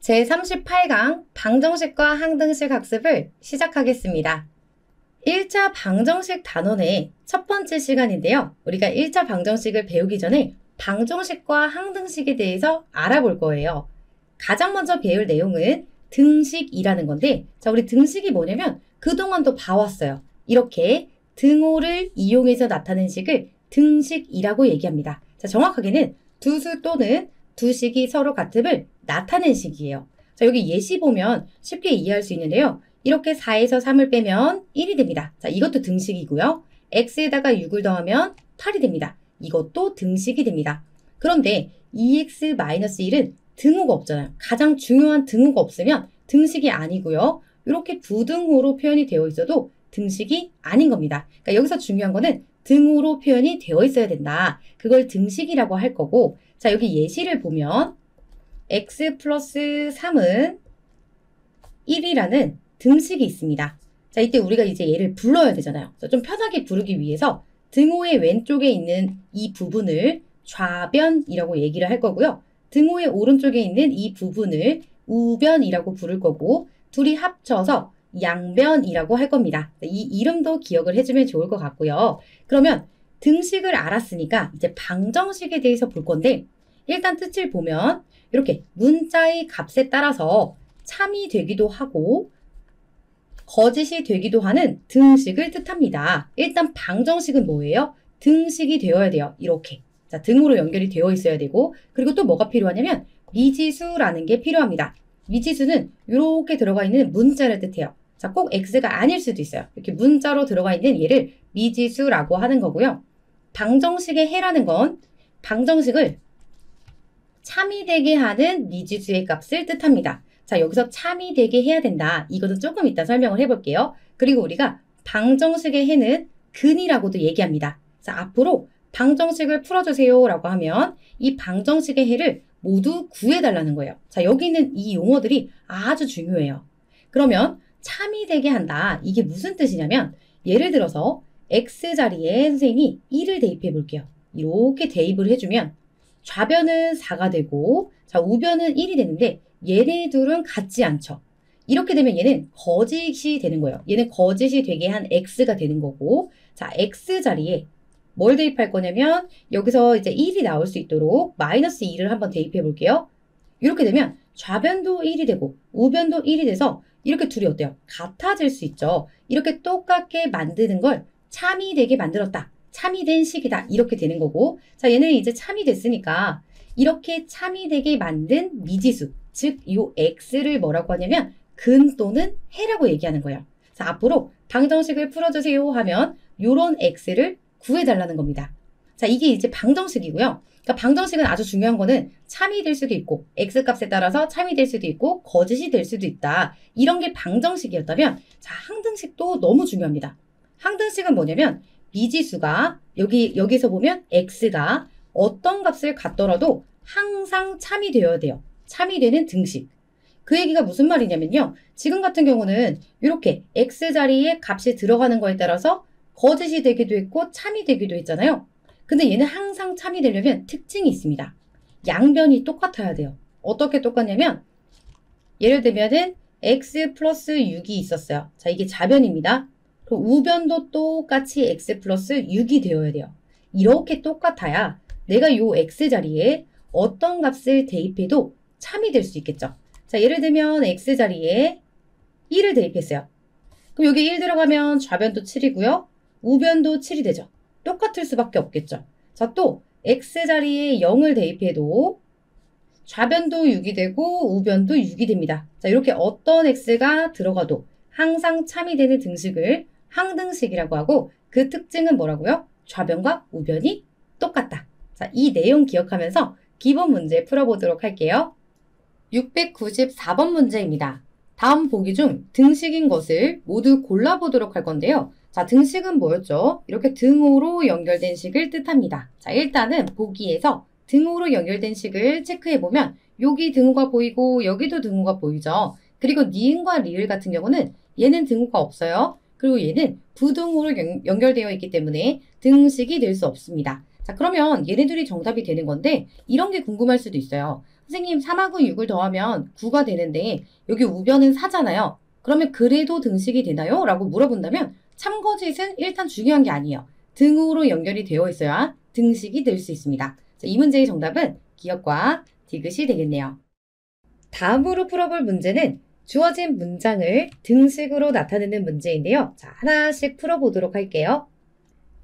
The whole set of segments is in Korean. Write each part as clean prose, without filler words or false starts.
제38강 방정식과 항등식 학습을 시작하겠습니다. 1차 방정식 단원의 첫 번째 시간인데요. 우리가 1차 방정식을 배우기 전에 방정식과 항등식에 대해서 알아볼 거예요. 가장 먼저 배울 내용은 등식이라는 건데, 자, 우리 등식이 뭐냐면 그동안도 봐왔어요. 이렇게 등호를 이용해서 나타낸 식을 등식이라고 얘기합니다. 자, 정확하게는 두 수 또는 두 식이 서로 같음을 나타낸 식이에요. 자, 여기 예시 보면 쉽게 이해할 수 있는데요. 이렇게 4에서 3을 빼면 1이 됩니다. 자, 이것도 등식이고요. x에다가 6을 더하면 8이 됩니다. 이것도 등식이 됩니다. 그런데 2x-1은 등호가 없잖아요. 가장 중요한 등호가 없으면 등식이 아니고요. 이렇게 부등호로 표현이 되어 있어도 등식이 아닌 겁니다. 그러니까 여기서 중요한 거는 등호로 표현이 되어 있어야 된다. 그걸 등식이라고 할 거고, 자, 여기 예시를 보면 x 플러스 3은 1이라는 등식이 있습니다. 자, 이때 우리가 이제 얘를 불러야 되잖아요. 좀 편하게 부르기 위해서 등호의 왼쪽에 있는 이 부분을 좌변이라고 얘기를 할 거고요. 등호의 오른쪽에 있는 이 부분을 우변이라고 부를 거고, 둘이 합쳐서 양변이라고 할 겁니다. 이 이름도 기억을 해주면 좋을 것 같고요. 그러면 등식을 알았으니까 이제 방정식에 대해서 볼 건데, 일단 뜻을 보면 이렇게 문자의 값에 따라서 참이 되기도 하고 거짓이 되기도 하는 등식을 뜻합니다. 일단 방정식은 뭐예요? 등식이 되어야 돼요. 이렇게. 자, 등으로 연결이 되어 있어야 되고, 그리고 또 뭐가 필요하냐면 미지수라는 게 필요합니다. 미지수는 이렇게 들어가 있는 문자를 뜻해요. 자, 꼭 x가 아닐 수도 있어요. 이렇게 문자로 들어가 있는 얘를 미지수라고 하는 거고요. 방정식의 해라는 건 방정식을 참이 되게 하는 미지수의 값을 뜻합니다. 자, 여기서 참이 되게 해야 된다. 이거는 조금 이따 설명을 해볼게요. 그리고 우리가 방정식의 해는 근이라고도 얘기합니다. 자, 앞으로 방정식을 풀어주세요 라고 하면 이 방정식의 해를 모두 구해달라는 거예요. 자, 여기 있는 이 용어들이 아주 중요해요. 그러면 참이 되게 한다. 이게 무슨 뜻이냐면, 예를 들어서 x자리에 선생님이 1을 대입해 볼게요. 이렇게 대입을 해주면 좌변은 4가 되고, 자, 우변은 1이 되는데 얘네 둘은 같지 않죠. 이렇게 되면 얘는 거짓이 되는 거예요. 얘는 거짓이 되게 한 x가 되는 거고, 자, x자리에 뭘 대입할 거냐면 여기서 이제 1이 나올 수 있도록 마이너스 2를 한번 대입해 볼게요. 이렇게 되면 좌변도 1이 되고 우변도 1이 돼서 이렇게 둘이 어때요? 같아질 수 있죠. 이렇게 똑같게 만드는 걸 참이 되게 만들었다. 참이 된 식이다. 이렇게 되는 거고, 자, 얘는 이제 참이 됐으니까 이렇게 참이 되게 만든 미지수, 즉 요 x를 뭐라고 하냐면 근 또는 해라고 얘기하는 거예요. 자, 앞으로 방정식을 풀어주세요 하면 요런 x를 구해달라는 겁니다. 자, 이게 이제 방정식이고요. 그러니까 방정식은 아주 중요한 거는 참이 될 수도 있고 x값에 따라서 참이 될 수도 있고 거짓이 될 수도 있다. 이런 게 방정식이었다면, 자, 항등식도 너무 중요합니다. 항등식은 뭐냐면 미지수가 여기서 보면 x가 어떤 값을 갖더라도 항상 참이 되어야 돼요. 참이 되는 등식. 그 얘기가 무슨 말이냐면요. 지금 같은 경우는 이렇게 x자리에 값이 들어가는 거에 따라서 거짓이 되기도 했고 참이 되기도 했잖아요. 근데 얘는 항상 참이 되려면 특징이 있습니다. 양변이 똑같아야 돼요. 어떻게 똑같냐면, 예를 들면은 x 플러스 6이 있었어요. 자, 이게 좌변입니다. 그럼 우변도 똑같이 x 플러스 6이 되어야 돼요. 이렇게 똑같아야 내가 요 x자리에 어떤 값을 대입해도 참이 될 수 있겠죠. 자, 예를 들면 x자리에 1을 대입했어요. 그럼 여기 1 들어가면 좌변도 7이고요. 우변도 7이 되죠. 똑같을 수밖에 없겠죠. 자, 또 x자리에 0을 대입해도 좌변도 6이 되고 우변도 6이 됩니다. 자, 이렇게 어떤 x가 들어가도 항상 참이 되는 등식을 항등식이라고 하고, 그 특징은 뭐라고요? 좌변과 우변이 똑같다. 자, 이 내용 기억하면서 기본 문제 풀어보도록 할게요. 694번 문제입니다. 다음 보기 중 등식인 것을 모두 골라보도록 할 건데요. 자, 등식은 뭐였죠? 이렇게 등호로 연결된 식을 뜻합니다. 자, 일단은 보기에서 등호로 연결된 식을 체크해보면 여기 등호가 보이고 여기도 등호가 보이죠. 그리고 니은과 리을 같은 경우는 얘는 등호가 없어요. 그리고 얘는 부등호로 연결되어 있기 때문에 등식이 될 수 없습니다. 자, 그러면 얘네들이 정답이 되는 건데 이런 게 궁금할 수도 있어요. 선생님 3하고 6을 더하면 9가 되는데 여기 우변은 4잖아요. 그러면 그래도 등식이 되나요? 라고 물어본다면 참거짓은 일단 중요한 게 아니에요. 등으로 연결이 되어 있어야 등식이 될 수 있습니다. 자, 이 문제의 정답은 기역과 디귿이 되겠네요. 다음으로 풀어볼 문제는 주어진 문장을 등식으로 나타내는 문제인데요. 자, 하나씩 풀어보도록 할게요.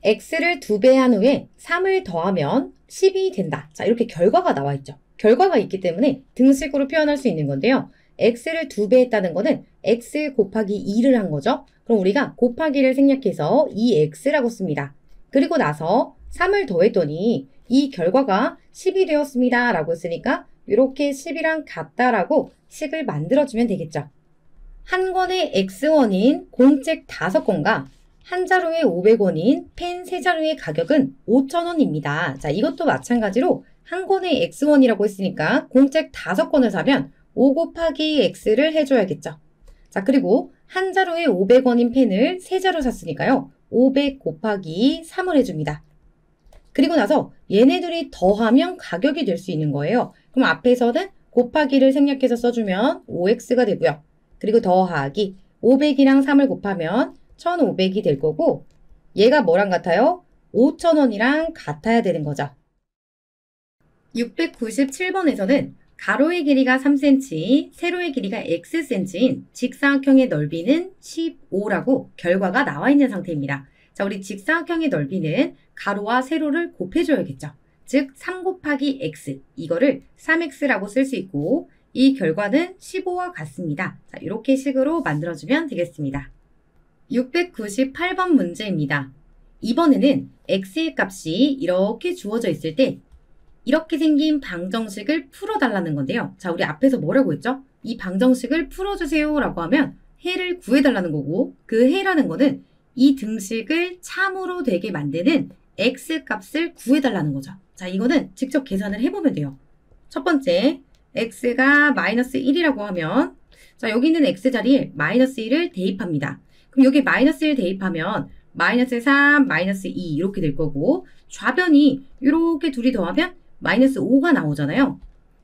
x를 2배 한 후에 3을 더하면 10이 된다. 자, 이렇게 결과가 나와 있죠. 결과가 있기 때문에 등식으로 표현할 수 있는 건데요. x를 2배 했다는 거는 x 곱하기 2를 한 거죠. 그럼 우리가 곱하기를 생략해서 2x라고 씁니다. 그리고 나서 3을 더했더니 이 결과가 10이 되었습니다. 라고 쓰니까 이렇게 10이랑 같다라고 식을 만들어주면 되겠죠. 한 권의 X원인 공책 5권과 한 자루에 500원인 펜 3자루의 가격은 5,000원입니다. 자, 이것도 마찬가지로 한 권의 X원이라고 했으니까 공책 5권을 사면 5 곱하기 X를 해줘야겠죠. 자, 그리고 한 자루에 500원인 펜을 3자루 샀으니까요. 500 곱하기 3을 해줍니다. 그리고 나서 얘네들이 더하면 가격이 될 수 있는 거예요. 그럼 앞에서는 곱하기를 생략해서 써주면 5x가 되고요. 그리고 더하기 500이랑 3을 곱하면 1500이 될 거고 얘가 뭐랑 같아요? 5000원이랑 같아야 되는 거죠. 697번에서는 가로의 길이가 3cm, 세로의 길이가 xcm인 직사각형의 넓이는 15라고 결과가 나와 있는 상태입니다. 자, 우리 직사각형의 넓이는 가로와 세로를 곱해줘야겠죠. 즉, 3 곱하기 x, 이거를 3x라고 쓸 수 있고 이 결과는 15와 같습니다. 자, 이렇게 식으로 만들어주면 되겠습니다. 698번 문제입니다. 이번에는 x의 값이 이렇게 주어져 있을 때 이렇게 생긴 방정식을 풀어달라는 건데요. 자, 우리 앞에서 뭐라고 했죠? 이 방정식을 풀어주세요 라고 하면 해를 구해달라는 거고 그 해라는 거는 이 등식을 참으로 되게 만드는 x값을 구해달라는 거죠. 자, 이거는 직접 계산을 해보면 돼요. 첫 번째, x가 마이너스 1이라고 하면 자, 여기 있는 x 자리에 마이너스 1을 대입합니다. 그럼 여기 마이너스 1 대입하면 마이너스 3, 마이너스 2 이렇게 될 거고 좌변이 이렇게 둘이 더하면 마이너스 5가 나오잖아요.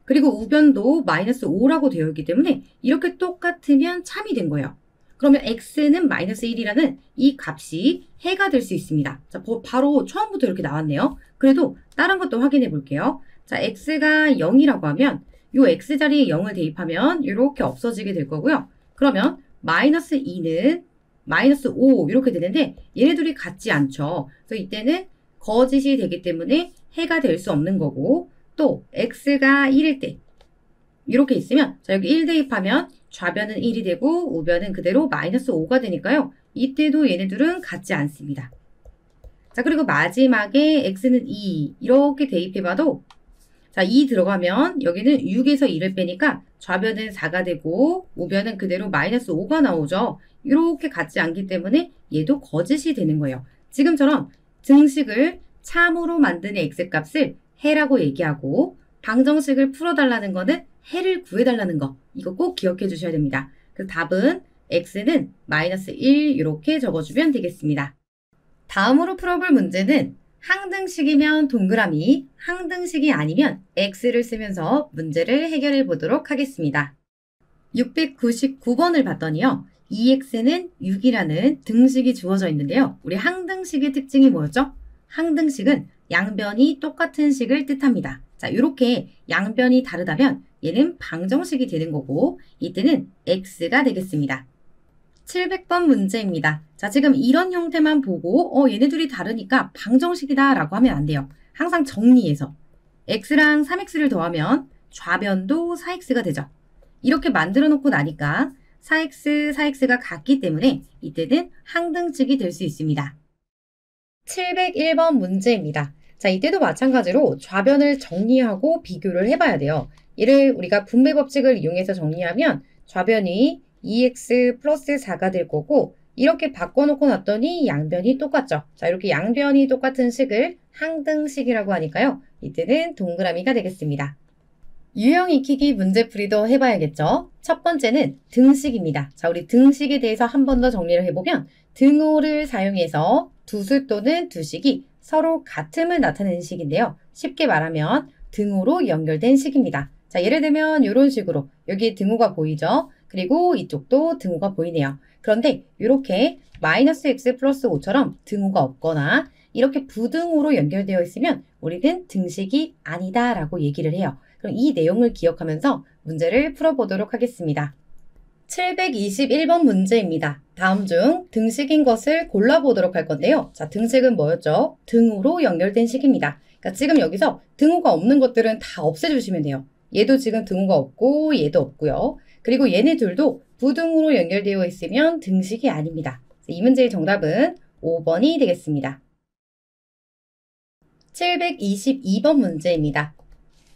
그리고 우변도 마이너스 5라고 되어 있기 때문에 이렇게 똑같으면 참이 된 거예요. 그러면 x는 마이너스 1이라는 이 값이 해가 될 수 있습니다. 자, 바로 처음부터 이렇게 나왔네요. 그래도 다른 것도 확인해 볼게요. 자, x가 0이라고 하면 이 x 자리에 0을 대입하면 이렇게 없어지게 될 거고요. 그러면 마이너스 2는 마이너스 5 이렇게 되는데 얘네들이 같지 않죠. 그래서 이때는 거짓이 되기 때문에 해가 될 수 없는 거고 또 x가 1일 때 이렇게 있으면 자, 여기 1 대입하면 좌변은 1이 되고 우변은 그대로 마이너스 5가 되니까요. 이때도 얘네들은 같지 않습니다. 자, 그리고 마지막에 x는 2 이렇게 대입해봐도 자, 2 들어가면 여기는 6에서 2를 빼니까 좌변은 4가 되고 우변은 그대로 마이너스 5가 나오죠. 이렇게 같지 않기 때문에 얘도 거짓이 되는 거예요. 지금처럼 등식을 참으로 만드는 x값을 해라고 얘기하고 방정식을 풀어달라는 거는 해를 구해달라는 거. 이거 꼭 기억해 주셔야 됩니다. 그래서 답은 x는 마이너스 1 이렇게 적어주면 되겠습니다. 다음으로 풀어볼 문제는 항등식이면 동그라미, 항등식이 아니면 x를 쓰면서 문제를 해결해 보도록 하겠습니다. 699번을 봤더니요. 2x는 6이라는 등식이 주어져 있는데요. 우리 항등식의 특징이 뭐였죠? 항등식은 양변이 똑같은 식을 뜻합니다. 자, 이렇게 양변이 다르다면 얘는 방정식이 되는 거고 이때는 x가 되겠습니다. 700번 문제입니다. 자, 지금 이런 형태만 보고 얘네들이 다르니까 방정식이다 라고 하면 안 돼요. 항상 정리해서 x랑 3x를 더하면 좌변도 4x가 되죠. 이렇게 만들어 놓고 나니까 4x, 4x가 같기 때문에 이때는 항등식이 될 수 있습니다. 701번 문제입니다. 자, 이때도 마찬가지로 좌변을 정리하고 비교를 해봐야 돼요. 이를 우리가 분배 법칙을 이용해서 정리하면 좌변이 2x 플러스 4가 될 거고 이렇게 바꿔놓고 났더니 양변이 똑같죠. 자, 이렇게 양변이 똑같은 식을 항등식이라고 하니까요. 이때는 동그라미가 되겠습니다. 유형 익히기 문제풀이도 해봐야겠죠. 첫 번째는 등식입니다. 자, 우리 등식에 대해서 한 번 더 정리를 해보면 등호를 사용해서 두수 또는 두식이 서로 같음을 나타내는 식인데요. 쉽게 말하면 등호로 연결된 식입니다. 자, 예를 들면 이런 식으로 여기 등호가 보이죠? 그리고 이쪽도 등호가 보이네요. 그런데 이렇게 마이너스 x 플러스 5처럼 등호가 없거나 이렇게 부등호로 연결되어 있으면 우리는 등식이 아니다 라고 얘기를 해요. 그럼 이 내용을 기억하면서 문제를 풀어보도록 하겠습니다. 721번 문제입니다. 다음 중 등식인 것을 골라보도록 할 건데요. 자, 등식은 뭐였죠? 등호로 연결된 식입니다. 그러니까 지금 여기서 등호가 없는 것들은 다 없애주시면 돼요. 얘도 지금 등호가 없고 얘도 없고요. 그리고 얘네 둘도 부등호로 연결되어 있으면 등식이 아닙니다. 이 문제의 정답은 5번이 되겠습니다. 722번 문제입니다.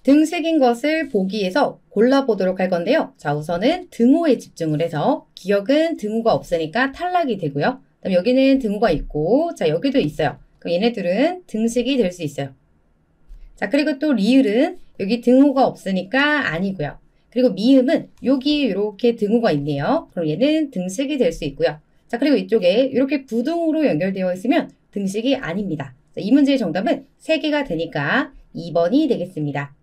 등식인 것을 보기에서 골라보도록 할 건데요. 자, 우선은 등호에 집중을 해서 기억은 등호가 없으니까 탈락이 되고요. 그다음 여기는 등호가 있고 자, 여기도 있어요. 그럼 얘네들은 등식이 될 수 있어요. 자, 그리고 또 리을은 여기 등호가 없으니까 아니고요. 그리고 미음은 여기 이렇게 등호가 있네요. 그럼 얘는 등식이 될 수 있고요. 자, 그리고 이쪽에 이렇게 부등호로 연결되어 있으면 등식이 아닙니다. 자, 이 문제의 정답은 3개가 되니까 2번이 되겠습니다.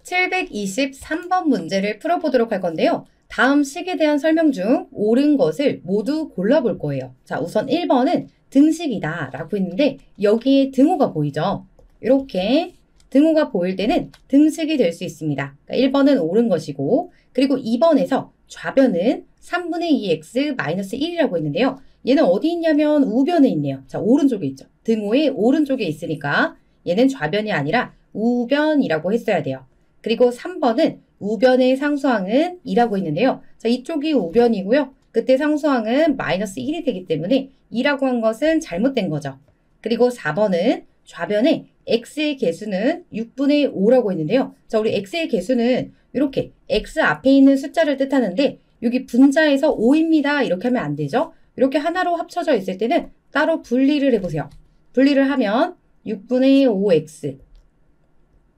723번 문제를 풀어보도록 할 건데요. 다음 식에 대한 설명 중 옳은 것을 모두 골라볼 거예요. 자, 우선 1번은 등식이다 라고 했는데 여기에 등호가 보이죠? 이렇게 등호가 보일 때는 등식이 될 수 있습니다. 그러니까 1번은 옳은 것이고 그리고 2번에서 좌변은 3분의 2x 마이너스 1이라고 했는데요. 얘는 어디 있냐면 우변에 있네요. 자, 오른쪽에 있죠. 등호의 오른쪽에 있으니까 얘는 좌변이 아니라 우변이라고 했어야 돼요. 그리고 3번은 우변의 상수항은 2라고 했는데요. 자, 이쪽이 우변이고요. 그때 상수항은 마이너스 1이 되기 때문에 2라고 한 것은 잘못된 거죠. 그리고 4번은 좌변에 x의 개수는 6분의 5라고 했는데요. 자, 우리 x의 개수는 이렇게 x 앞에 있는 숫자를 뜻하는데 여기 분자에서 5입니다. 이렇게 하면 안 되죠. 이렇게 하나로 합쳐져 있을 때는 따로 분리를 해보세요. 분리를 하면 6분의 5x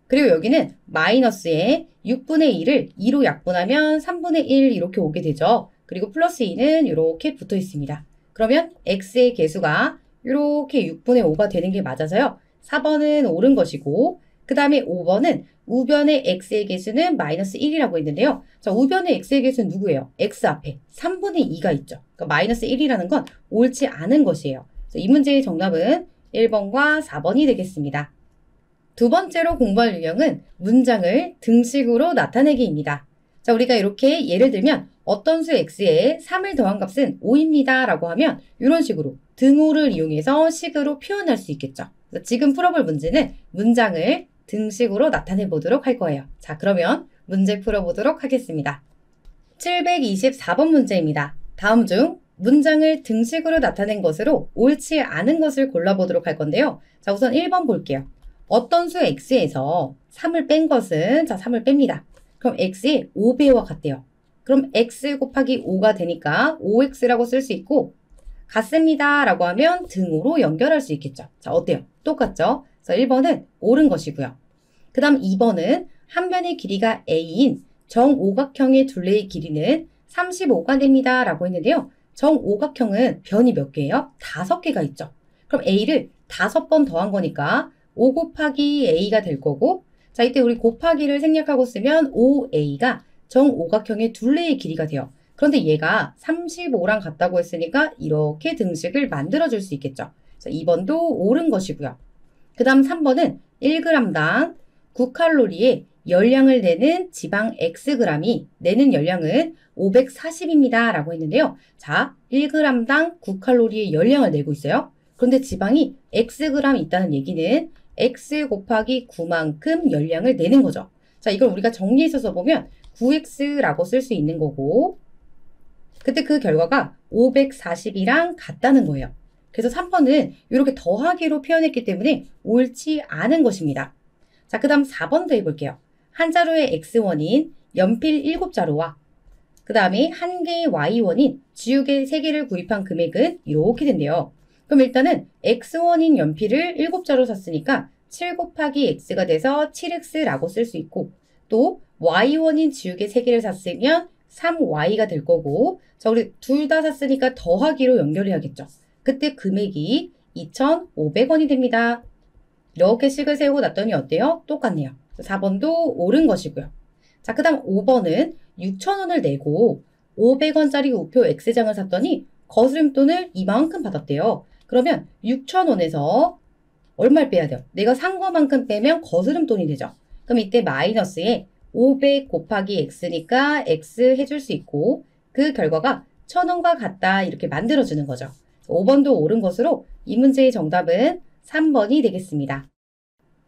그리고 여기는 마이너스에 6분의 2를 2로 약분하면 3분의 1 이렇게 오게 되죠. 그리고 플러스 2는 이렇게 붙어 있습니다. 그러면 x의 개수가 이렇게 6분의 5가 되는 게 맞아서요. 4번은 옳은 것이고 그 다음에 5번은 우변의 x의 개수는 마이너스 1이라고 했는데요. 자, 우변의 x의 개수는 누구예요? x 앞에 3분의 2가 있죠. 그러니까 마이너스 1이라는 건 옳지 않은 것이에요. 이 문제의 정답은 1번과 4번이 되겠습니다. 두 번째로 공부할 유형은 문장을 등식으로 나타내기입니다. 자, 우리가 이렇게 예를 들면 어떤 수 x에 3을 더한 값은 5입니다 라고 하면 이런 식으로 등호를 이용해서 식으로 표현할 수 있겠죠. 지금 풀어볼 문제는 문장을 등식으로 나타내 보도록 할 거예요. 자, 그러면 문제 풀어보도록 하겠습니다. 724번 문제입니다. 다음 중 문장을 등식으로 나타낸 것으로 옳지 않은 것을 골라보도록 할 건데요. 자, 우선 1번 볼게요. 어떤 수 x에서 3을 뺀 것은 자, 3을 뺍니다. 그럼 x의 5배와 같대요. 그럼 x 곱하기 5가 되니까 5x라고 쓸 수 있고 같습니다 라고 하면 등호로 연결할 수 있겠죠. 자, 어때요? 똑같죠? 그래서 1번은 옳은 것이고요. 그 다음 2번은 한 변의 길이가 a인 정오각형의 둘레의 길이는 35가 됩니다 라고 했는데요. 정오각형은 변이 몇 개예요? 5개가 있죠. 그럼 a를 5번 더한 거니까 5 곱하기 a가 될 거고 자, 이때 우리 곱하기를 생략하고 쓰면 5a가 정오각형의 둘레의 길이가 돼요. 그런데 얘가 35랑 같다고 했으니까 이렇게 등식을 만들어줄 수 있겠죠. 자, 2번도 옳은 것이고요. 그 다음 3번은 1g당 9칼로리의 열량을 내는 지방 xg이 내는 열량은 540입니다 라고 했는데요. 자, 1g당 9칼로리의 열량을 내고 있어요. 그런데 지방이 xg 있다는 얘기는 x 곱하기 9만큼 열량을 내는 거죠. 자, 이걸 우리가 정리해서 써보면 9x라고 쓸 수 있는 거고 그때 그 결과가 540이랑 같다는 거예요. 그래서 3번은 이렇게 더하기로 표현했기 때문에 옳지 않은 것입니다. 자, 그 다음 4번도 해볼게요. 한 자루의 x원인 연필 7자루와 그 다음에 한 개의 y원인 지우개 3개를 구입한 금액은 이렇게 된대요. 그럼 일단은 x원인 연필을 7자루 샀으니까 7 곱하기 x가 돼서 7x라고 쓸 수 있고 또 y원인 지우개 3개를 샀으면 3y가 될 거고 자, 우리 둘 다 샀으니까 더하기로 연결해야겠죠. 그때 금액이 2,500원이 됩니다. 이렇게 식을 세우고 났더니 어때요? 똑같네요. 4번도 옳은 것이고요. 자, 그 다음 5번은 6,000원을 내고 500원짜리 우표 X장을 샀더니 거스름돈을 이만큼 받았대요. 그러면 6,000원에서 얼마를 빼야 돼요? 내가 산 것만큼 빼면 거스름돈이 되죠. 그럼 이때 마이너스에 500 곱하기 X니까 X 해줄 수 있고 그 결과가 1,000원과 같다 이렇게 만들어주는 거죠. 5번도 옳은 것으로 이 문제의 정답은 3번이 되겠습니다.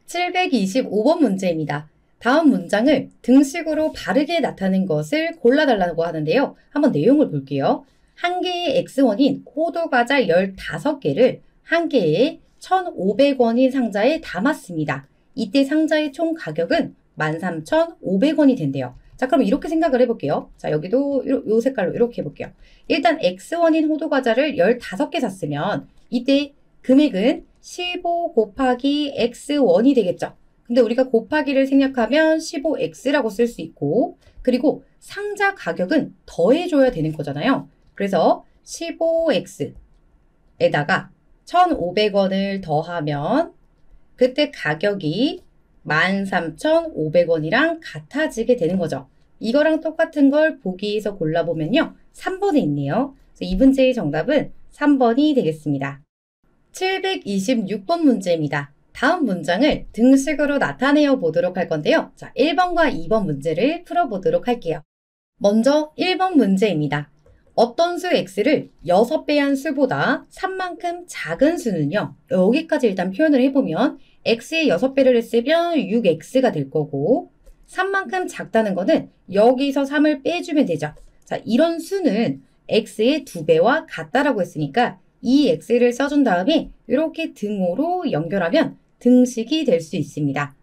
725번 문제입니다. 다음 문장을 등식으로 바르게 나타낸 것을 골라달라고 하는데요. 한번 내용을 볼게요. 한 개의 X1인 호두과자 15개를 한 개의 1,500원인 상자에 담았습니다. 이때 상자의 총 가격은 13,500원이 된대요. 자, 그럼 이렇게 생각을 해볼게요. 자, 여기도 요 색깔로 이렇게 해볼게요. 일단 X1인 호두과자를 15개 샀으면 이때 금액은 15 곱하기 X1이 되겠죠. 근데 우리가 곱하기를 생략하면 15X라고 쓸 수 있고 그리고 상자 가격은 더해줘야 되는 거잖아요. 그래서 15X에다가 1,500원을 더하면 그때 가격이 13,500원이랑 같아지게 되는 거죠. 이거랑 똑같은 걸 보기에서 골라보면요. 3번에 있네요. 그래서 이 문제의 정답은 3번이 되겠습니다. 726번 문제입니다. 다음 문장을 등식으로 나타내어 보도록 할 건데요. 자, 1번과 2번 문제를 풀어보도록 할게요. 먼저 1번 문제입니다. 어떤 수 x를 6배한 수보다 3만큼 작은 수는요. 여기까지 일단 표현을 해보면 x의 6배를 했으면 6x가 될 거고 3만큼 작다는 거는 여기서 3을 빼주면 되죠. 자, 이런 수는 x의 2배와 같다라고 했으니까 이 x를 써준 다음에 이렇게 등호로 연결하면 등식이 될 수 있습니다.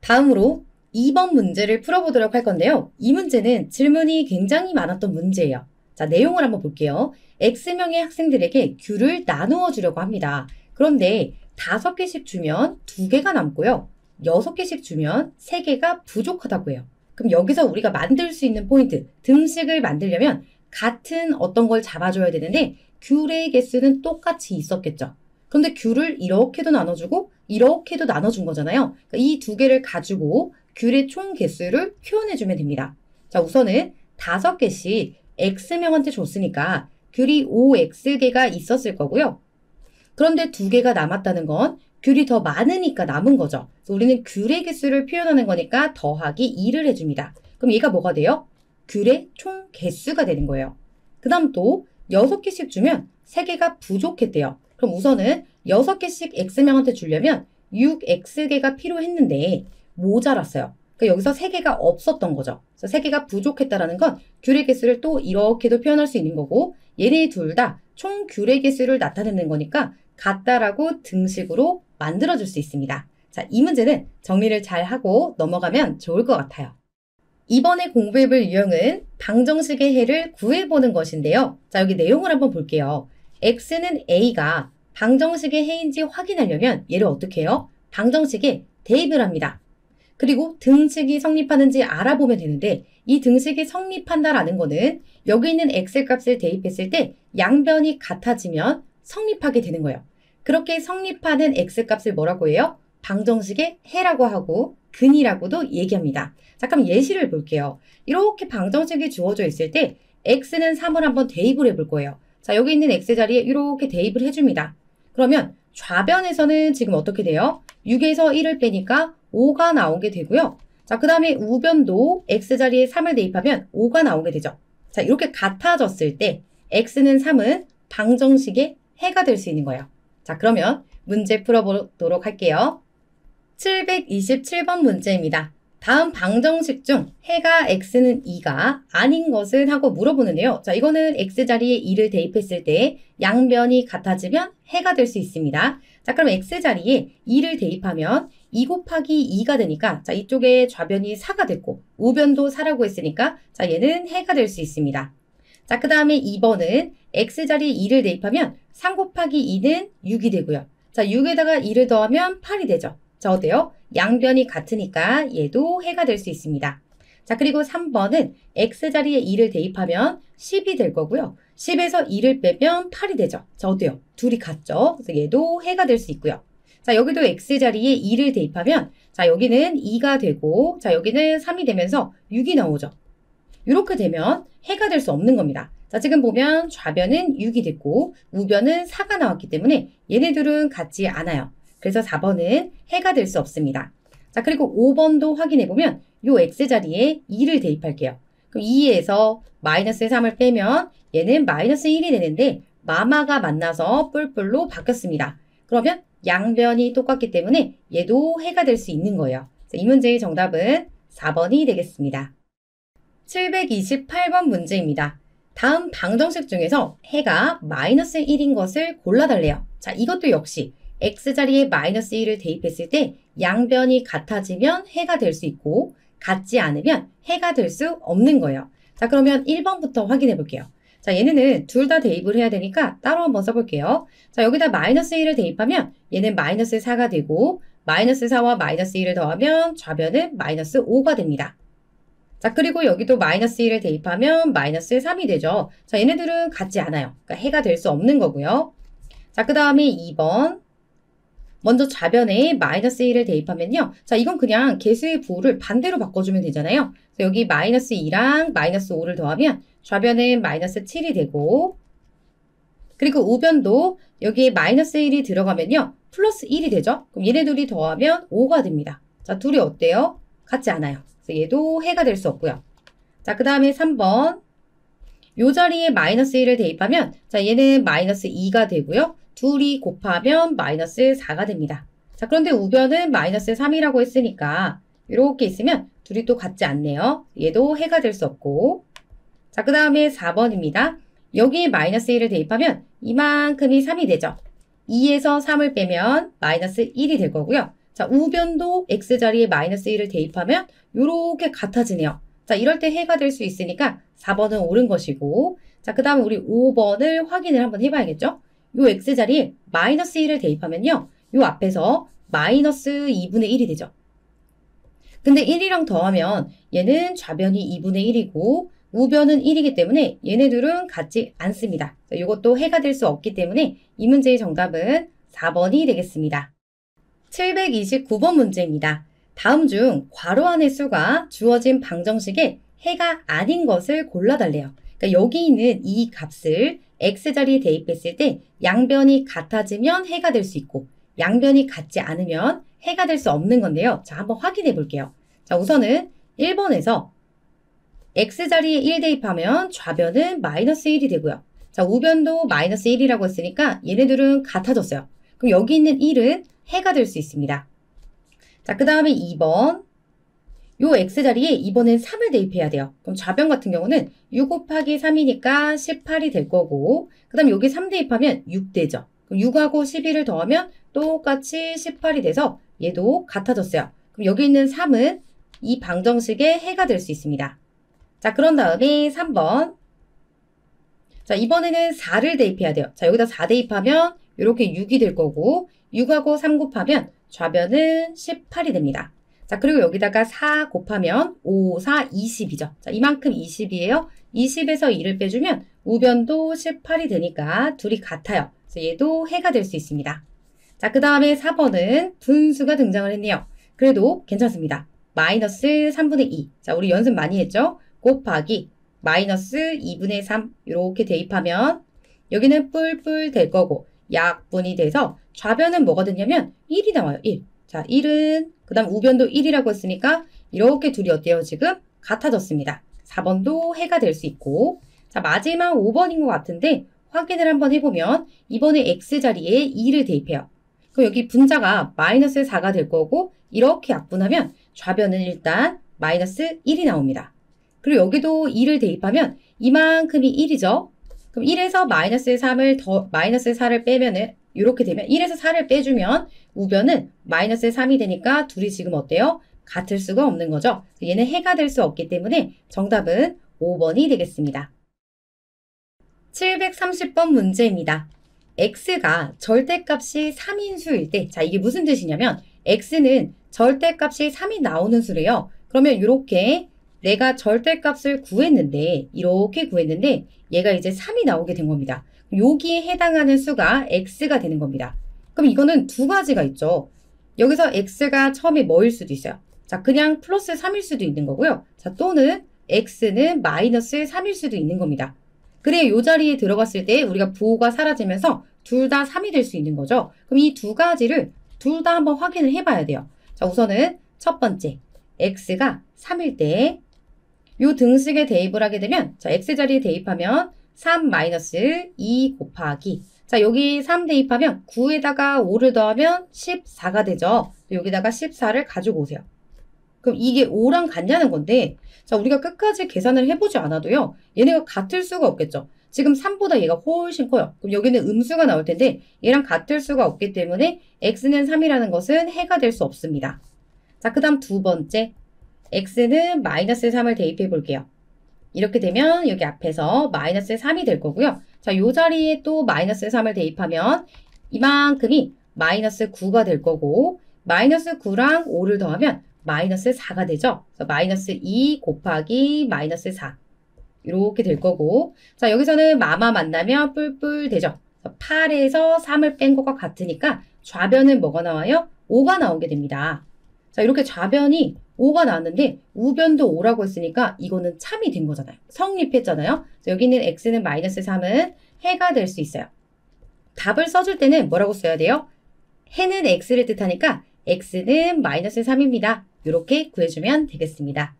다음으로 2번 문제를 풀어보도록 할 건데요. 이 문제는 질문이 굉장히 많았던 문제예요. 자, 내용을 한번 볼게요. X명의 학생들에게 귤을 나누어 주려고 합니다. 그런데 5개씩 주면 2개가 남고요. 6개씩 주면 3개가 부족하다고 해요. 그럼 여기서 우리가 만들 수 있는 포인트, 등식을 만들려면 같은 어떤 걸 잡아줘야 되는데 귤의 개수는 똑같이 있었겠죠. 그런데 귤을 이렇게도 나눠주고 이렇게도 나눠준 거잖아요. 그러니까 이 2개를 가지고 귤의 총 개수를 표현해주면 됩니다. 자, 우선은 5개씩 X명한테 줬으니까 귤이 5X개가 있었을 거고요. 그런데 2개가 남았다는 건 귤이 더 많으니까 남은 거죠. 그래서 우리는 귤의 개수를 표현하는 거니까 더하기 2를 해줍니다. 그럼 얘가 뭐가 돼요? 귤의 총 개수가 되는 거예요. 그 다음 또 6개씩 주면 3개가 부족했대요. 그럼 우선은 6개씩 X명한테 주려면 6X개가 필요했는데 모자랐어요. 그러니까 여기서 3개가 없었던 거죠. 그래서 3개가 부족했다라는 건 귤의 개수를 또 이렇게도 표현할 수 있는 거고 얘네 둘 다 총 귤의 개수를 나타내는 거니까 같다라고 등식으로 만들어줄 수 있습니다. 자, 이 문제는 정리를 잘 하고 넘어가면 좋을 것 같아요. 이번에 공부해볼 유형은 방정식의 해를 구해보는 것인데요. 자, 여기 내용을 한번 볼게요. x는 a가 방정식의 해인지 확인하려면 얘를 어떻게 해요? 방정식에 대입을 합니다. 그리고 등식이 성립하는지 알아보면 되는데 이 등식이 성립한다라는 거는 여기 있는 x 값을 대입했을 때 양변이 같아지면 성립하게 되는 거예요. 그렇게 성립하는 x 값을 뭐라고 해요? 방정식의 해라고 하고 근이라고도 얘기합니다. 자, 그럼 예시를 볼게요. 이렇게 방정식이 주어져 있을 때 x는 3을 한번 대입을 해볼 거예요. 자, 여기 있는 x 자리에 이렇게 대입을 해줍니다. 그러면 좌변에서는 지금 어떻게 돼요? 6에서 1을 빼니까 5가 나오게 되고요. 자, 그 다음에 우변도 x 자리에 3을 대입하면 5가 나오게 되죠. 자, 이렇게 같아졌을 때 x는 3은 방정식의 해가 될 수 있는 거예요. 자, 그러면 문제 풀어보도록 할게요. 727번 문제입니다. 다음 방정식 중 해가 x는 2가 아닌 것은 하고 물어보는데요. 자, 이거는 x 자리에 2를 대입했을 때 양변이 같아지면 해가 될 수 있습니다. 자, 그럼 x 자리에 2를 대입하면 2 곱하기 2가 되니까 자, 이쪽에 좌변이 4가 됐고 우변도 4라고 했으니까 자, 얘는 해가 될 수 있습니다. 자, 그 다음에 2번은 x 자리에 2를 대입하면 3 곱하기 2는 6이 되고요. 자, 6에다가 2를 더하면 8이 되죠. 자, 어때요? 양변이 같으니까 얘도 해가 될 수 있습니다. 자, 그리고 3번은 x자리에 2를 대입하면 10이 될 거고요. 10에서 2를 빼면 8이 되죠. 자, 어때요? 둘이 같죠? 그래서 얘도 해가 될 수 있고요. 자, 여기도 x자리에 2를 대입하면 자, 여기는 2가 되고 자, 여기는 3이 되면서 6이 나오죠. 이렇게 되면 해가 될 수 없는 겁니다. 자, 지금 보면 좌변은 6이 됐고 우변은 4가 나왔기 때문에 얘네들은 같지 않아요. 그래서 4번은 해가 될 수 없습니다. 자, 그리고 5번도 확인해보면 요 x자리에 2를 대입할게요. 그럼 2에서 마이너스 3을 빼면 얘는 마이너스 1이 되는데 마마가 만나서 뿔뿔로 바뀌었습니다. 그러면 양변이 똑같기 때문에 얘도 해가 될 수 있는 거예요. 자, 이 문제의 정답은 4번이 되겠습니다. 728번 문제입니다. 다음 방정식 중에서 해가 마이너스 1인 것을 골라달래요. 자, 이것도 역시 x자리에 마이너스 1을 대입했을 때 양변이 같아지면 해가 될 수 있고 같지 않으면 해가 될 수 없는 거예요. 자, 그러면 1번부터 확인해 볼게요. 자, 얘네는 둘 다 대입을 해야 되니까 따로 한번 써볼게요. 자, 여기다 마이너스 1을 대입하면 얘는 마이너스 4가 되고 마이너스 4와 마이너스 1을 더하면 좌변은 마이너스 5가 됩니다. 자, 그리고 여기도 마이너스 1을 대입하면 마이너스 3이 되죠. 자, 얘네들은 같지 않아요. 그러니까 해가 될 수 없는 거고요. 자, 그 다음에 2번. 먼저 좌변에 마이너스 1을 대입하면요. 자, 이건 그냥 개수의 부호를 반대로 바꿔주면 되잖아요. 그래서 여기 마이너스 2랑 마이너스 5를 더하면 좌변은 마이너스 7이 되고 그리고 우변도 여기에 마이너스 1이 들어가면요. 플러스 1이 되죠. 그럼 얘네 둘이 더하면 5가 됩니다. 자, 둘이 어때요? 같지 않아요. 그래서 얘도 해가 될 수 없고요. 자, 그 다음에 3번. 요 자리에 마이너스 1을 대입하면 자, 얘는 마이너스 2가 되고요. 둘이 곱하면 마이너스 4가 됩니다. 자, 그런데 우변은 마이너스 3이라고 했으니까 이렇게 있으면 둘이 또 같지 않네요. 얘도 해가 될 수 없고 자, 그 다음에 4번입니다. 여기에 마이너스 1을 대입하면 이만큼이 3이 되죠. 2에서 3을 빼면 마이너스 1이 될 거고요. 자, 우변도 x자리에 마이너스 1을 대입하면 이렇게 같아지네요. 자, 이럴 때 해가 될 수 있으니까 4번은 옳은 것이고 자, 그 다음에 우리 5번을 확인을 한번 해봐야겠죠? 요 x자리에 마이너스 1을 대입하면요. 요 앞에서 마이너스 2분의 1이 되죠. 근데 1이랑 더하면 얘는 좌변이 2분의 1이고 우변은 1이기 때문에 얘네들은 같지 않습니다. 이것도 해가 될 수 없기 때문에 이 문제의 정답은 4번이 되겠습니다. 729번 문제입니다. 다음 중 괄호 안의 수가 주어진 방정식에 해가 아닌 것을 골라달래요. 그러니까 여기 있는 이 값을 x자리에 대입했을 때 양변이 같아지면 해가 될 수 있고 양변이 같지 않으면 해가 될 수 없는 건데요. 자, 한번 확인해 볼게요. 자, 우선은 1번에서 x자리에 1 대입하면 좌변은 마이너스 1이 되고요. 자, 우변도 마이너스 1이라고 했으니까 얘네들은 같아졌어요. 그럼 여기 있는 1은 해가 될 수 있습니다. 자, 그 다음에 2번. 요 x자리에 이번엔 3을 대입해야 돼요. 그럼 좌변 같은 경우는 6 곱하기 3이니까 18이 될 거고 그 다음에 여기 3 대입하면 6 되죠. 그럼 6하고 11을 더하면 똑같이 18이 돼서 얘도 같아졌어요. 그럼 여기 있는 3은 이 방정식의 해가 될 수 있습니다. 자, 그런 다음에 3번. 자, 이번에는 4를 대입해야 돼요. 자, 여기다 4 대입하면 이렇게 6이 될 거고 6하고 3 곱하면 좌변은 18이 됩니다. 자, 그리고 여기다가 4 곱하면 5, 4, 20이죠. 자, 이만큼 20이에요. 20에서 2를 빼주면 우변도 18이 되니까 둘이 같아요. 그래서 얘도 해가 될 수 있습니다. 자, 그 다음에 4번은 분수가 등장을 했네요. 그래도 괜찮습니다. 마이너스 3분의 2. 자, 우리 연습 많이 했죠? 곱하기 마이너스 2분의 3 이렇게 대입하면 여기는 뿔뿔 될 거고 약분이 돼서 좌변은 뭐가 되냐면 1이 나와요. 1. 자, 1은 그 다음 우변도 1이라고 했으니까 이렇게 둘이 어때요? 지금 같아졌습니다. 4번도 해가 될 수 있고 자, 마지막 5번인 것 같은데 확인을 한번 해보면 이번에 x자리에 2를 대입해요. 그럼 여기 분자가 마이너스 4가 될 거고 이렇게 약분하면 좌변은 일단 마이너스 1이 나옵니다. 그리고 여기도 2를 대입하면 이만큼이 1이죠. 그럼 1에서 마이너스 4를 빼면은 이렇게 되면 1에서 4를 빼주면 우변은 마이너스 3이 되니까 둘이 지금 어때요? 같을 수가 없는 거죠. 얘는 해가 될 수 없기 때문에 정답은 5번이 되겠습니다. 730번 문제입니다. x가 절대값이 3인 수일 때, 자, 이게 무슨 뜻이냐면 x는 절대값이 3이 나오는 수래요. 그러면 이렇게 내가 절대값을 구했는데 이렇게 구했는데 얘가 이제 3이 나오게 된 겁니다. 여기에 해당하는 수가 x가 되는 겁니다. 그럼 이거는 두 가지가 있죠. 여기서 x가 처음에 뭐일 수도 있어요. 자, 그냥 플러스 3일 수도 있는 거고요. 자, 또는 x는 마이너스 3일 수도 있는 겁니다. 그래, 이 자리에 들어갔을 때 우리가 부호가 사라지면서 둘 다 3이 될 수 있는 거죠. 그럼 이 두 가지를 둘 다 한번 확인을 해봐야 돼요. 자, 우선은 첫 번째, x가 3일 때 이 등식에 대입을 하게 되면, 자, x 자리에 대입하면 3 마이너스 2 곱하기, 자, 여기 3 대입하면 9에다가 5를 더하면 14가 되죠. 여기다가 14를 가지고 오세요. 그럼 이게 5랑 같냐는 건데, 자, 우리가 끝까지 계산을 해보지 않아도요, 얘네가 같을 수가 없겠죠. 지금 3보다 얘가 훨씬 커요. 그럼 여기는 음수가 나올 텐데 얘랑 같을 수가 없기 때문에 x는 3이라는 것은 해가 될 수 없습니다. 자, 그 다음 두 번째, x는 마이너스 3을 대입해 볼게요. 이렇게 되면 여기 앞에서 마이너스 3이 될 거고요. 자, 요 자리에 또 마이너스 3을 대입하면 이만큼이 마이너스 9가 될 거고, 마이너스 9랑 5를 더하면 마이너스 4가 되죠. 그래서 마이너스 2 곱하기 마이너스 4 이렇게 될 거고, 자, 여기서는 마마 만나면 뿔뿔 되죠. 8에서 3을 뺀 것과 같으니까 좌변은 뭐가 나와요? 5가 나오게 됩니다. 자, 이렇게 좌변이 5가 나왔는데 우변도 5라고 했으니까 이거는 참이 된 거잖아요. 성립했잖아요. 자, 여기 있는 x는 마이너스 3은 해가 될 수 있어요. 답을 써줄 때는 뭐라고 써야 돼요? 해는 x를 뜻하니까 x는 마이너스 3입니다. 이렇게 구해주면 되겠습니다.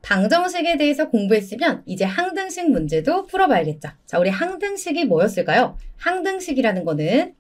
방정식에 대해서 공부했으면 이제 항등식 문제도 풀어봐야겠죠. 자, 우리 항등식이 뭐였을까요? 항등식이라는 거는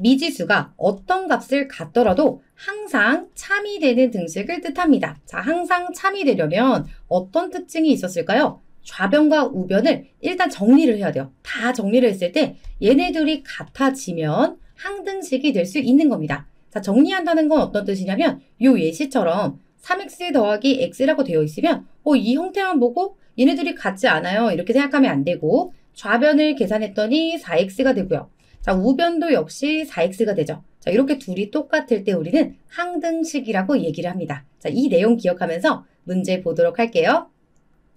미지수가 어떤 값을 갖더라도 항상 참이 되는 등식을 뜻합니다. 자, 항상 참이 되려면 어떤 특징이 있었을까요? 좌변과 우변을 일단 정리를 해야 돼요. 다 정리를 했을 때 얘네들이 같아지면 항등식이 될 수 있는 겁니다. 자, 정리한다는 건 어떤 뜻이냐면 요 예시처럼 3x 더하기 x라고 되어 있으면 이 형태만 보고 얘네들이 같지 않아요. 이렇게 생각하면 안 되고, 좌변을 계산했더니 4x가 되고요. 자, 우변도 역시 4x가 되죠. 자, 이렇게 둘이 똑같을 때 우리는 항등식이라고 얘기를 합니다. 자, 이 내용 기억하면서 문제 보도록 할게요.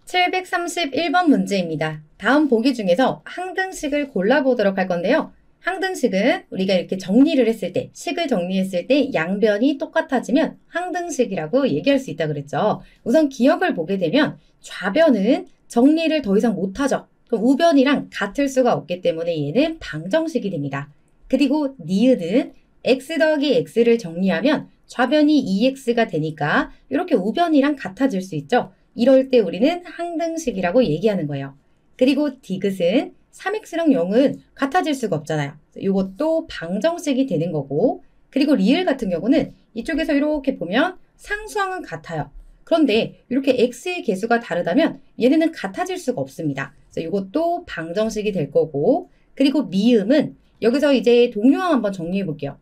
731번 문제입니다. 다음 보기 중에서 항등식을 골라보도록 할 건데요. 항등식은 우리가 이렇게 정리를 했을 때, 식을 정리했을 때 양변이 똑같아지면 항등식이라고 얘기할 수 있다 그랬죠. 우선 기억을 보게 되면 좌변은 정리를 더 이상 못하죠. 그럼 우변이랑 같을 수가 없기 때문에 얘는 방정식이 됩니다. 그리고 니은은 x 더하기 x를 정리하면 좌변이 2x가 되니까 이렇게 우변이랑 같아질 수 있죠. 이럴 때 우리는 항등식이라고 얘기하는 거예요. 그리고 디귿은 3x랑 0은 같아질 수가 없잖아요. 이것도 방정식이 되는 거고, 그리고 리을 같은 경우는 이쪽에서 이렇게 보면 상수항은 같아요. 그런데 이렇게 x의 개수가 다르다면 얘네는 같아질 수가 없습니다. 그래서 이것도 방정식이 될 거고, 그리고 미음은 여기서 이제 동료항 한번 정리해 볼게요.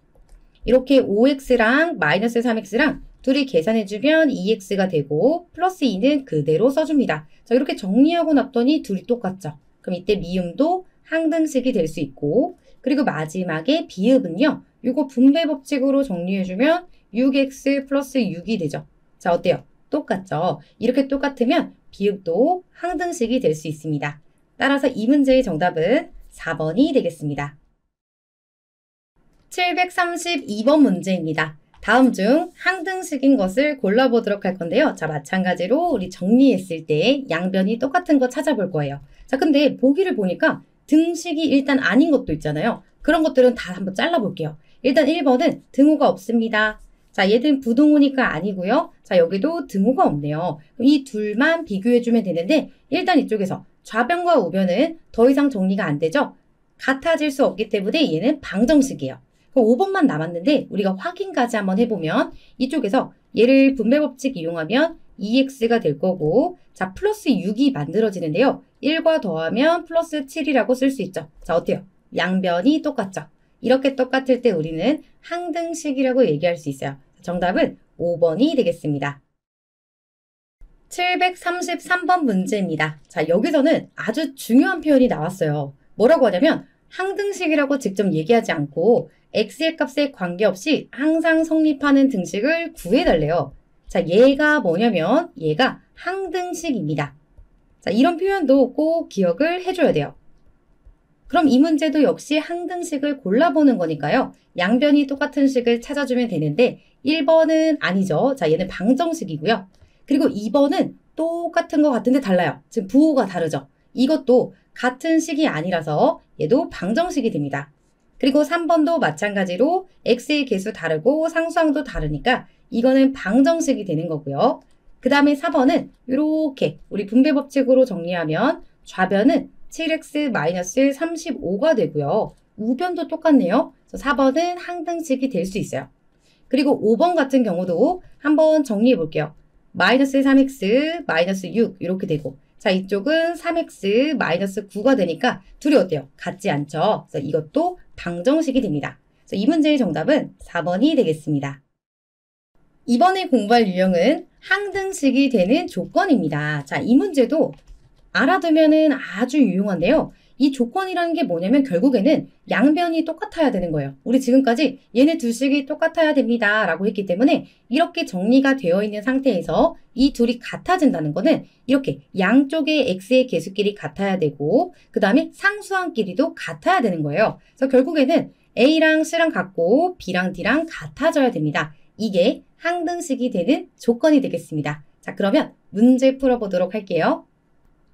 이렇게 5x랑 마이너스 3x랑 둘이 계산해주면 2x가 되고 플러스 2는 그대로 써줍니다. 자, 이렇게 정리하고 났더니 둘이 똑같죠. 그럼 이때 미음도 항등식이 될 수 있고, 그리고 마지막에 비읍은요. 이거 분배 법칙으로 정리해주면 6x 플러스 6이 되죠. 자, 어때요? 똑같죠? 이렇게 똑같으면 비읍도 항등식이 될 수 있습니다. 따라서 이 문제의 정답은 4번이 되겠습니다. 732번 문제입니다. 다음 중 항등식인 것을 골라보도록 할 건데요. 자, 마찬가지로 우리 정리했을 때 양변이 똑같은 거 찾아볼 거예요. 자, 근데 보기를 보니까 등식이 일단 아닌 것도 있잖아요. 그런 것들은 다 한번 잘라볼게요. 일단 1번은 등호가 없습니다. 자, 얘는 부등호니까 아니고요. 자, 여기도 등호가 없네요. 이 둘만 비교해주면 되는데 일단 이쪽에서 좌변과 우변은 더 이상 정리가 안 되죠. 같아질 수 없기 때문에 얘는 방정식이에요. 그럼 5번만 남았는데 우리가 확인까지 한번 해보면 이쪽에서 얘를 분배법칙 이용하면 2x가 될 거고, 자, 플러스 6이 만들어지는데요. 1과 더하면 플러스 7이라고 쓸 수 있죠. 자, 어때요? 양변이 똑같죠? 이렇게 똑같을 때 우리는 항등식이라고 얘기할 수 있어요. 정답은 5번이 되겠습니다. 733번 문제입니다. 자, 여기서는 아주 중요한 표현이 나왔어요. 뭐라고 하냐면 항등식이라고 직접 얘기하지 않고 x의 값에 관계없이 항상 성립하는 등식을 구해달래요. 자, 얘가 뭐냐면 얘가 항등식입니다. 자, 이런 표현도 꼭 기억을 해줘야 돼요. 그럼 이 문제도 역시 항등식을 골라보는 거니까요. 양변이 똑같은 식을 찾아주면 되는데 1번은 아니죠. 자, 얘는 방정식이고요. 그리고 2번은 똑같은 것 같은데 달라요. 지금 부호가 다르죠. 이것도 같은 식이 아니라서 얘도 방정식이 됩니다. 그리고 3번도 마찬가지로 x의 개수 다르고 상수항도 다르니까 이거는 방정식이 되는 거고요. 그 다음에 4번은 이렇게 우리 분배 법칙으로 정리하면 좌변은 7x-35가 되고요. 우변도 똑같네요. 그래서 4번은 항등식이 될 수 있어요. 그리고 5번 같은 경우도 한번 정리해 볼게요. 마이너스 3x, 마이너스 6 이렇게 되고 자, 이쪽은 3x, 마이너스 9가 되니까 둘이 어때요? 같지 않죠? 그래서 이것도 방정식이 됩니다. 그래서 이 문제의 정답은 4번이 되겠습니다. 이번에 공부할 유형은 항등식이 되는 조건입니다. 자, 이 문제도 알아두면은 아주 유용한데요. 이 조건이라는 게 뭐냐면 결국에는 양변이 똑같아야 되는 거예요. 우리 지금까지 얘네 두 식이 똑같아야 됩니다 라고 했기 때문에 이렇게 정리가 되어 있는 상태에서 이 둘이 같아진다는 거는 이렇게 양쪽의 x의 개수끼리 같아야 되고 그 다음에 상수항끼리도 같아야 되는 거예요. 그래서 결국에는 a랑 c랑 같고 b랑 d랑 같아져야 됩니다. 이게 항등식이 되는 조건이 되겠습니다. 자, 그러면 문제 풀어보도록 할게요.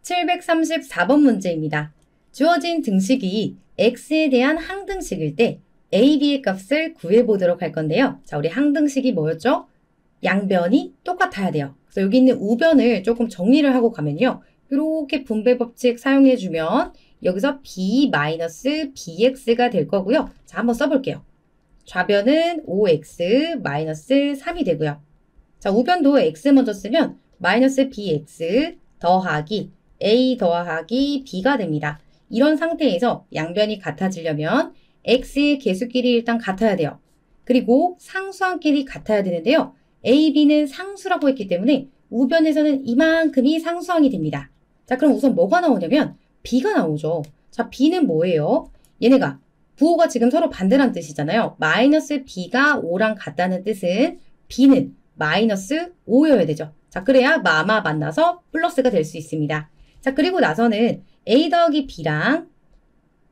734번 문제입니다. 주어진 등식이 x에 대한 항등식일 때 a, b의 값을 구해보도록 할 건데요. 자, 우리 항등식이 뭐였죠? 양변이 똑같아야 돼요. 그래서 여기 있는 우변을 조금 정리를 하고 가면요. 이렇게 분배 법칙 사용해주면 여기서 b-bx가 될 거고요. 자, 한번 써볼게요. 좌변은 5x-3이 되고요. 자, 우변도 x 먼저 쓰면 마이너스 bx 더하기 a 더하기 b가 됩니다. 이런 상태에서 양변이 같아지려면 x의 개수끼리 일단 같아야 돼요. 그리고 상수항끼리 같아야 되는데요. a, b는 상수라고 했기 때문에 우변에서는 이만큼이 상수항이 됩니다. 자, 그럼 우선 뭐가 나오냐면 b가 나오죠. 자, b는 뭐예요? 얘네가 부호가 지금 서로 반대란 뜻이잖아요. 마이너스 b가 5랑 같다는 뜻은 b는 마이너스 5여야 되죠. 자, 그래야 마마 만나서 플러스가 될 수 있습니다. 자, 그리고 나서는 a 더하기 b랑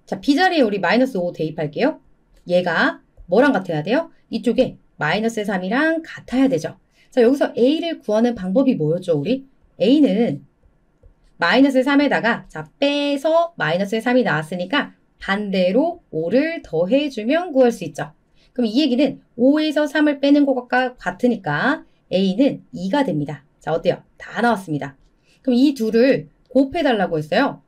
자, b 자리에 우리 마이너스 5 대입할게요. 얘가 뭐랑 같아야 돼요? 이쪽에 마이너스 3이랑 같아야 되죠. 자, 여기서 a를 구하는 방법이 뭐였죠, 우리? a는 마이너스 3에다가 자, 빼서 마이너스 3이 나왔으니까 반대로 5를 더해주면 구할 수 있죠. 그럼 이 얘기는 5에서 3을 빼는 것과 같으니까 a는 2가 됩니다. 자, 어때요? 다 나왔습니다. 그럼 이 둘을 곱해달라고 했어요.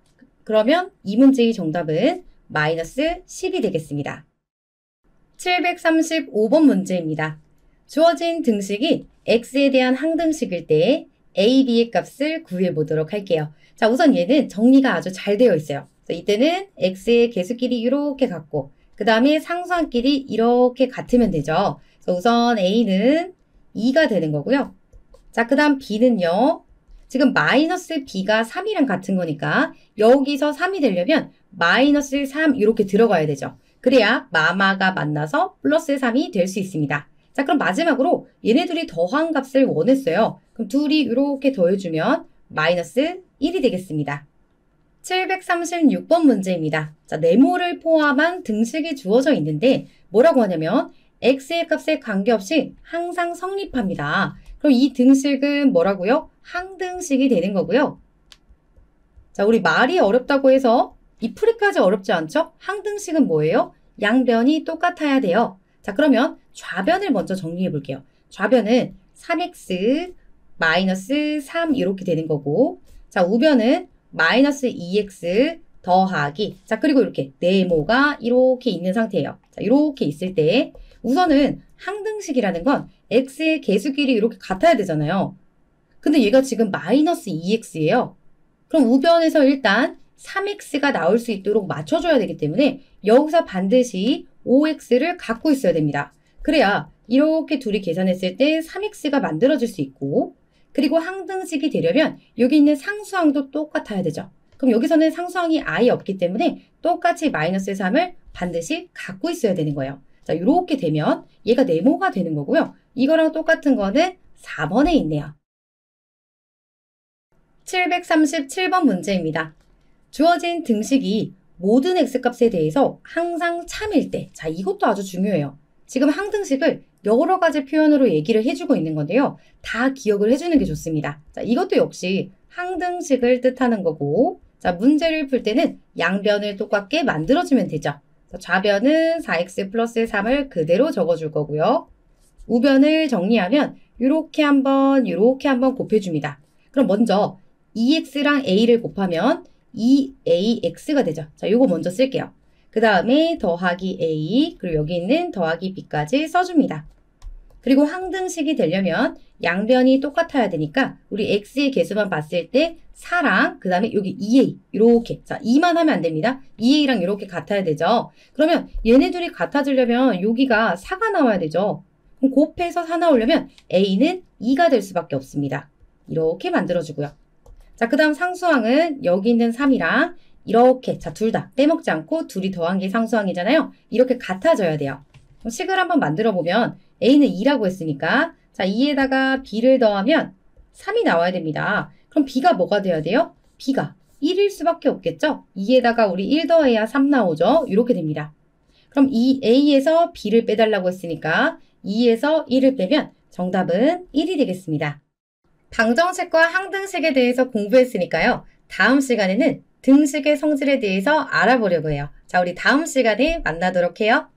그러면 이 문제의 정답은 마이너스 10이 되겠습니다. 735번 문제입니다. 주어진 등식이 x에 대한 항등식일 때 a, b의 값을 구해보도록 할게요. 자, 우선 얘는 정리가 아주 잘 되어 있어요. 이때는 x의 개수끼리 이렇게 같고 그 다음에 상수항끼리 이렇게 같으면 되죠. 그래서 우선 a는 2가 되는 거고요. 자, 그 다음 b는요. 지금 마이너스 b가 3이랑 같은 거니까 여기서 3이 되려면 마이너스 3 이렇게 들어가야 되죠. 그래야 마마가 만나서 플러스 3이 될 수 있습니다. 자, 그럼 마지막으로 얘네 둘이 더한 값을 원했어요. 그럼 둘이 이렇게 더해주면 마이너스 1이 되겠습니다. 736번 문제입니다. 자, 네모를 포함한 등식이 주어져 있는데 뭐라고 하냐면 x의 값에 관계없이 항상 성립합니다. 그럼 이 등식은 뭐라고요? 항등식이 되는 거고요. 자, 우리 말이 어렵다고 해서 이 풀이까지 어렵지 않죠? 항등식은 뭐예요? 양변이 똑같아야 돼요. 자, 그러면 좌변을 먼저 정리해 볼게요. 좌변은 3x 마이너스 3 이렇게 되는 거고 자, 우변은 마이너스 2x 더하기 자, 그리고 이렇게 네모가 이렇게 있는 상태예요. 자, 이렇게 있을 때 우선은 항등식이라는 건 x의 개수끼리 이렇게 같아야 되잖아요. 근데 얘가 지금 마이너스 2x예요. 그럼 우변에서 일단 3x가 나올 수 있도록 맞춰줘야 되기 때문에 여기서 반드시 5x를 갖고 있어야 됩니다. 그래야 이렇게 둘이 계산했을 때 3x가 만들어질 수 있고 그리고 항등식이 되려면 여기 있는 상수항도 똑같아야 되죠. 그럼 여기서는 상수항이 아예 없기 때문에 똑같이 마이너스 3을 반드시 갖고 있어야 되는 거예요. 자, 이렇게 되면 얘가 네모가 되는 거고요. 이거랑 똑같은 거는 4번에 있네요. 737번 문제입니다. 주어진 등식이 모든 x값에 대해서 항상 참일 때, 자, 이것도 아주 중요해요. 지금 항등식을 여러 가지 표현으로 얘기를 해주고 있는 건데요. 다 기억을 해주는 게 좋습니다. 자, 이것도 역시 항등식을 뜻하는 거고, 자, 문제를 풀 때는 양변을 똑같게 만들어주면 되죠. 자, 좌변은 4x 플러스 3을 그대로 적어줄 거고요. 우변을 정리하면 이렇게 한번 곱해줍니다. 그럼 먼저 2x랑 a를 곱하면 2ax가 되죠. 자, 요거 먼저 쓸게요. 그 다음에 더하기 a, 그리고 여기 있는 더하기 b까지 써줍니다. 그리고 항등식이 되려면 양변이 똑같아야 되니까 우리 x의 개수만 봤을 때 4랑 그 다음에 여기 2a 이렇게, 자, 2만 하면 안 됩니다. 2a랑 이렇게 같아야 되죠. 그러면 얘네 둘이 같아지려면 여기가 4가 나와야 되죠. 그럼 곱해서 4 나오려면 a는 2가 될 수밖에 없습니다. 이렇게 만들어주고요. 자, 그 다음 상수항은 여기 있는 3이랑 이렇게, 자, 둘 다 빼먹지 않고 둘이 더한 게 상수항이잖아요. 이렇게 같아져야 돼요. 그럼 식을 한번 만들어 보면 a는 2라고 했으니까, 자, 2에다가 b를 더하면 3이 나와야 됩니다. 그럼 b가 뭐가 돼야 돼요? b가 1일 수밖에 없겠죠? 2에다가 우리 1 더해야 3 나오죠? 이렇게 됩니다. 그럼 이 a에서 b를 빼달라고 했으니까 2에서 1을 빼면 정답은 1이 되겠습니다. 방정식과 항등식에 대해서 공부했으니까요. 다음 시간에는 등식의 성질에 대해서 알아보려고 해요. 자, 우리 다음 시간에 만나도록 해요.